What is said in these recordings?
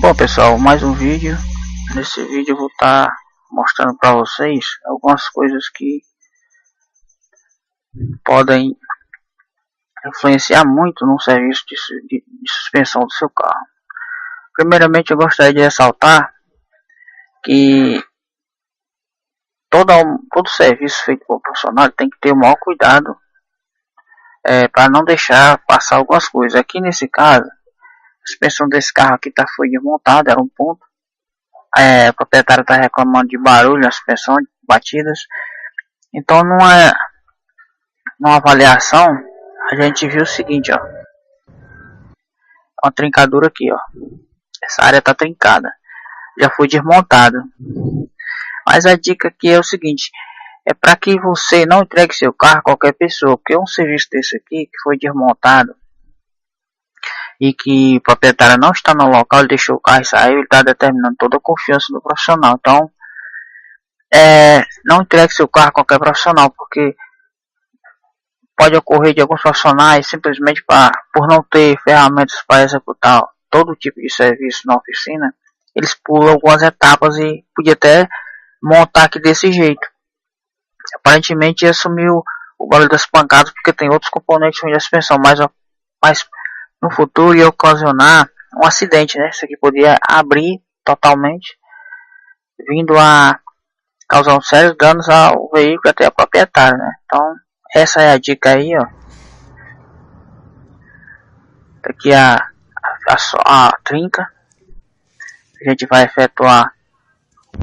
Bom pessoal, mais um vídeo. Nesse vídeo eu vou estar mostrando para vocês algumas coisas que podem influenciar muito no serviço de suspensão do seu carro. Primeiramente eu gostaria de ressaltar que todo serviço feito por profissional tem que ter o maior cuidado para não deixar passar algumas coisas. Aqui nesse caso, a suspensão desse carro aqui foi desmontada, era um ponto. O proprietário está reclamando de barulho na suspensão, de batidas. Então numa avaliação a gente viu o seguinte, ó, uma trincadura aqui, ó. Essa área está trincada, já foi desmontada. Mas a dica aqui é o seguinte, é para que você não entregue seu carro a qualquer pessoa, porque um serviço desse aqui que foi desmontado e que o proprietário não está no local, ele deixou o carro e saiu, ele está determinando toda a confiança do profissional. Então, não entregue seu carro a qualquer profissional, porque pode ocorrer de alguns profissionais simplesmente por não ter ferramentas para executar todo tipo de serviço na oficina, eles pulam algumas etapas e podia até montar aqui desse jeito. Aparentemente assumiu o barulho das pancadas porque tem outros componentes de suspensão, mas no futuro ia ocasionar um acidente, né? Isso aqui podia abrir totalmente, vindo a causar um sérios danos ao veículo até ao proprietário, né? Então essa é a dica aí, ó. Aqui a trinca. A gente vai efetuar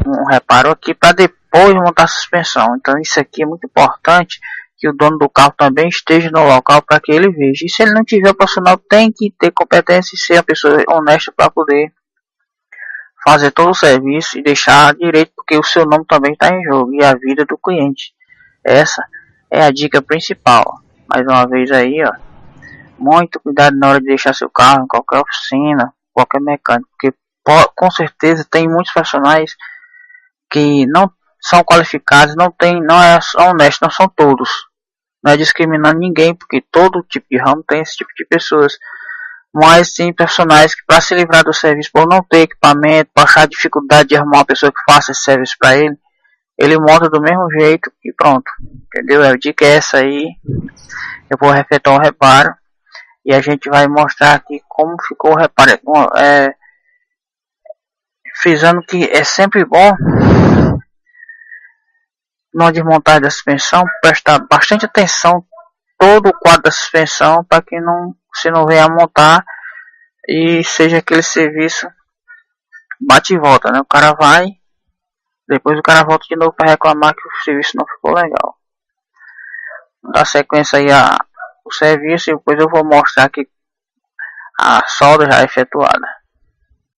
um reparo aqui para depois montar a suspensão. Então isso aqui é muito importante, que o dono do carro também esteja no local para que ele veja. E se ele não tiver, o profissional tem que ter competência e ser uma pessoa honesta para poder fazer todo o serviço e deixar direito, porque o seu nome também está em jogo e a vida do cliente. Essa é a dica principal. Mais uma vez aí, ó, muito cuidado na hora de deixar seu carro em qualquer oficina, qualquer mecânico, porque com certeza tem muitos profissionais que não são qualificados, não são honestos, não são todos. Não é discriminando ninguém, porque todo tipo de ramo tem esse tipo de pessoas. Mas tem profissionais que, para se livrar do serviço, por não ter equipamento, por achar dificuldade de arrumar uma pessoa que faça esse serviço para ele monta do mesmo jeito e pronto. Entendeu? A dica é essa aí. Eu vou efetuar um reparo e a gente vai mostrar aqui como ficou o reparo. Frisando que é sempre bom na desmontagem da suspensão prestar bastante atenção todo o quadro da suspensão, para que você não venha a montar e seja aquele serviço bate e volta, né? O cara vai, depois o cara volta de novo para reclamar que o serviço não ficou legal. Dá sequência aí o serviço e depois eu vou mostrar aqui a solda já efetuada.